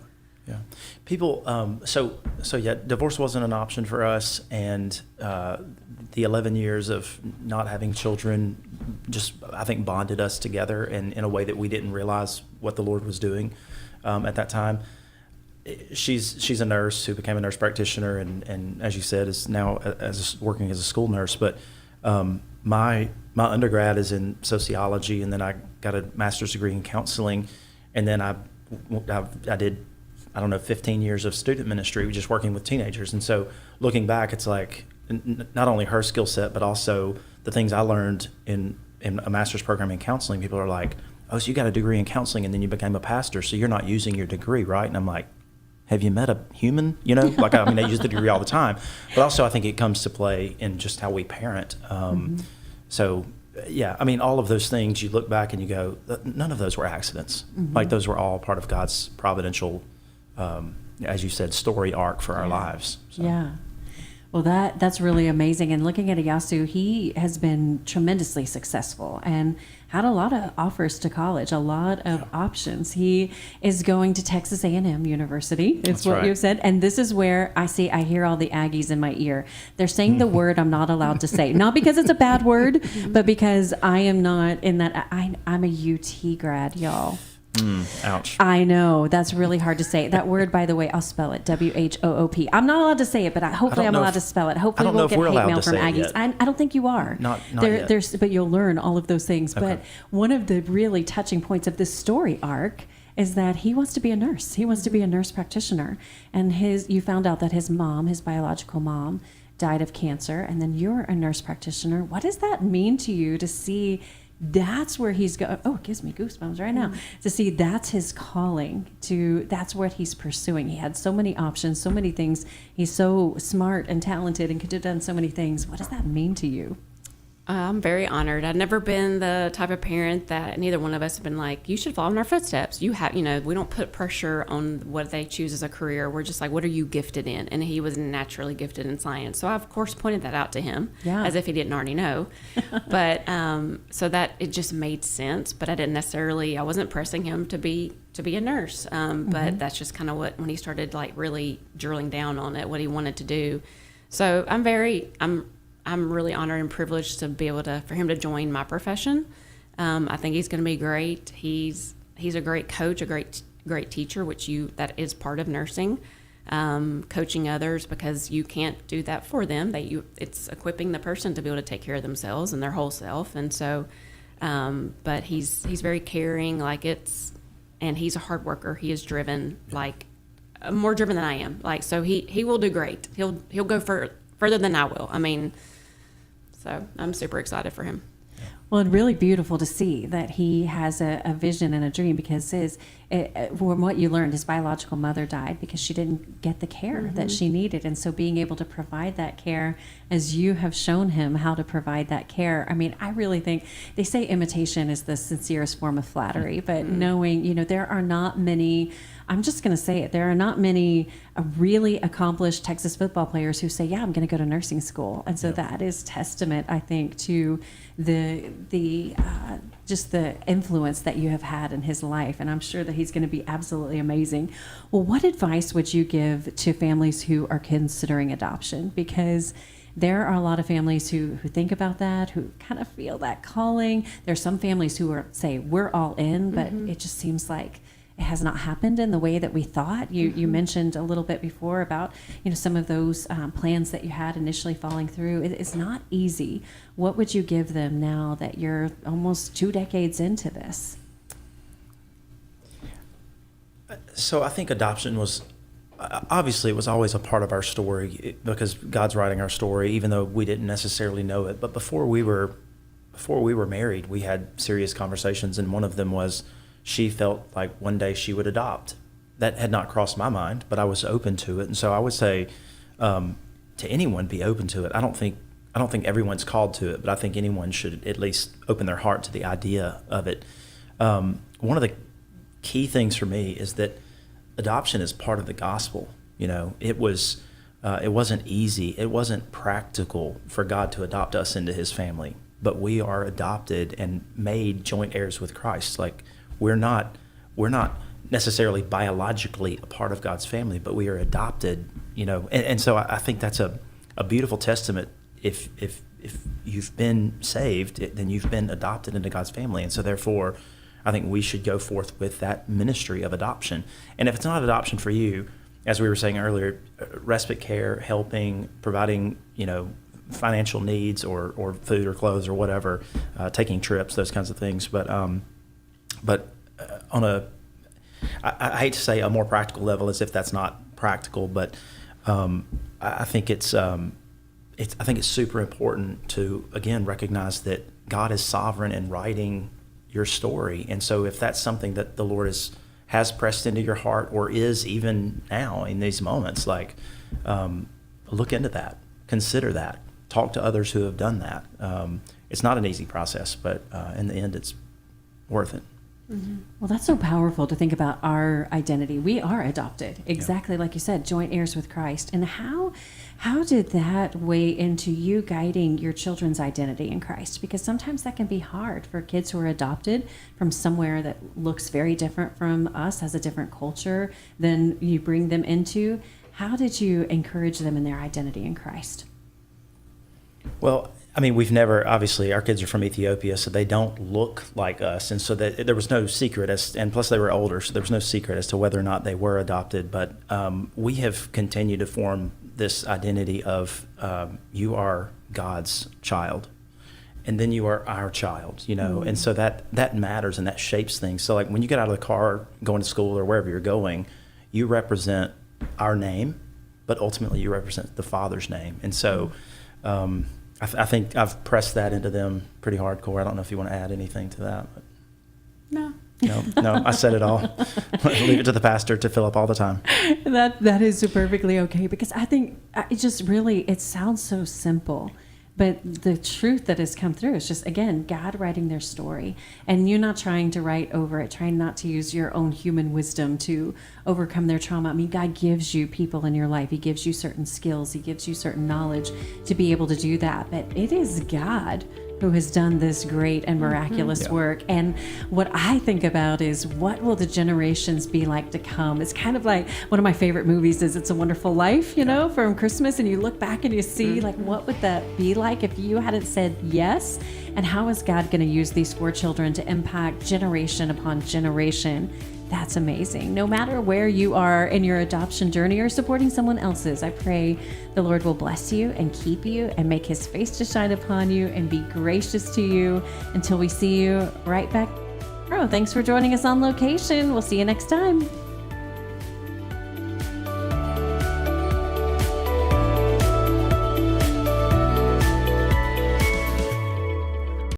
Yeah. People, so yeah, divorce wasn't an option for us. And the 11 years of not having children just, I think, bonded us together in a way that we didn't realize what the Lord was doing at that time. She's a nurse who became a nurse practitioner and as you said, is now working as a school nurse. But my undergrad is in sociology, and then I got a master's degree in counseling, and then I did 15 years of student ministry, just working with teenagers. And so looking back, it's like not only her skill set, but also the things I learned in a master's program in counseling. People are like, oh, so you got a degree in counseling and then you became a pastor, so you're not using your degree, right? And I'm like, have you met a human? You know, like, I mean, I use the degree all the time, but also I think it comes to play in just how we parent. So yeah, I mean, all of those things, you look back and you go, none of those were accidents. Like those were all part of God's providential, as you said, story arc for our lives. So. Yeah. Well, that's really amazing. And looking at Iyasu, he has been tremendously successful and had a lot of offers to college, a lot of options. He is going to Texas A&M University. It's what you've said. And this is where I hear all the Aggies in my ear. They're saying the word I'm not allowed to say. Not because it's a bad word, but because I am not in that. I'm a UT grad, y'all. Ouch. I know. That's really hard to say. That word, by the way, I'll spell it. WHOOP. I'm not allowed to say it, but hopefully I'm allowed to spell it. Hopefully we'll get hate mail from Aggies. I don't think you are. Not yet. But you'll learn all of those things. Okay. But one of the really touching points of this story arc is that he wants to be a nurse. He wants to be a nurse practitioner. And you found out that his mom, his biological mom, died of cancer. And then you're a nurse practitioner. What does that mean to you to see that's where he's going? Oh, it gives me goosebumps right now to see that's his calling, that's what he's pursuing. He had so many options, so many things. He's so smart and talented and could have done so many things. What does that mean to you? I'm very honored. I've never been the type of parent that neither one of us have been like, you should follow in our footsteps. We don't put pressure on what they choose as a career. We're just like, what are you gifted in? And he was naturally gifted in science. So I, of course, pointed that out to him as if he didn't already know. But so that it just made sense. But I wasn't pressing him to be a nurse. But that's just kind of when he started like really drilling down on it, what he wanted to do. So I'm really honored and privileged to be able for him to join my profession. I think he's going to be great. He's a great coach, a great teacher, that is part of nursing, coaching others, because you can't do that for them. It's equipping the person to be able to take care of themselves and their whole self. And so, but he's very caring, and he's a hard worker. He is driven, more driven than I am. So he will do great. He'll go further than I will. I mean, so I'm super excited for him. Well, it's really beautiful to see that he has a vision and a dream, because from what you learned, his biological mother died because she didn't get the care that she needed. And so being able to provide that care, as you have shown him how to provide that care, I mean, I really think they say imitation is the sincerest form of flattery, but knowing, there are not many, I'm just going to say it, there are not many really accomplished Texas football players who say, yeah, I'm going to go to nursing school. And so that is testament, I think, to just the influence that you have had in his life. And I'm sure that he's going to be absolutely amazing. Well, what advice would you give to families who are considering adoption? Because there are a lot of families who think about that, who kind of feel that calling. There's some families who say, we're all in, but it just seems like it has not happened in the way that we thought. You mentioned a little bit before about, some of those plans that you had initially falling through. It's not easy. What would you give them now that you're almost 2 decades into this? So I think adoption was, obviously it was always a part of our story because God's writing our story, even though we didn't necessarily know it. But before we were married, we had serious conversations, and one of them was, she felt like one day she would adopt. That had not crossed my mind, but I was open to it. And so I would say to anyone, be open to it. I don't think everyone's called to it, but I think anyone should at least open their heart to the idea of it. One of the key things for me is that adoption is part of the gospel. It wasn't easy. It wasn't practical for God to adopt us into his family, but we are adopted and made joint heirs with Christ. Like, we're not necessarily biologically a part of God's family, but we are adopted, and so I think that's a beautiful testament. If you've been saved, then you've been adopted into God's family. And so therefore, I think we should go forth with that ministry of adoption. And if it's not adoption for you, as we were saying earlier, respite care, helping, providing, financial needs or food or clothes or whatever, taking trips, those kinds of things. But on I hate to say a more practical level, as if that's not practical, but I think it's super important to, again, recognize that God is sovereign in writing your story. And so if that's something that the Lord has pressed into your heart, or is even now in these moments, look into that, consider that, talk to others who have done that. It's not an easy process, but in the end, it's worth it. Mm-hmm. Well, that's so powerful to think about our identity. We are adopted, exactly like you said, joint heirs with Christ. And how did that weigh into you guiding your children's identity in Christ? Because sometimes that can be hard for kids who are adopted from somewhere that looks very different from us, has a different culture than you bring them into. How did you encourage them in their identity in Christ? Well, I mean, we've never, obviously, our kids are from Ethiopia, so they don't look like us. And so there was no secret, and plus they were older, so there was no secret as to whether or not they were adopted. But we have continued to form this identity of you are God's child, and then you are our child, Mm-hmm. And so that matters, and that shapes things. So like when you get out of the car going to school or wherever you're going, you represent our name, but ultimately you represent the Father's name. And so I think I've pressed that into them pretty hardcore. I don't know if you want to add anything to that. But No, I said it all. Leave it to the pastor to fill up all the time. That is perfectly okay, because I think it sounds so simple, but the truth that has come through is just, again, God writing their story, and you're not trying to write over it, trying not to use your own human wisdom to overcome their trauma. I mean, God gives you people in your life. He gives you certain skills. He gives you certain knowledge to be able to do that. But it is God who has done this great and miraculous work. And what I think about is, what will the generations be like to come? It's kind of like one of my favorite movies is It's a Wonderful Life, from Christmas, and you look back and you see what would that be like if you hadn't said yes? And how is God going to use these 4 children to impact generation upon generation? That's amazing. No matter where you are in your adoption journey or supporting someone else's, I pray the Lord will bless you and keep you and make his face to shine upon you and be gracious to you until we see you right back. Thanks for joining us on location. We'll see you next time.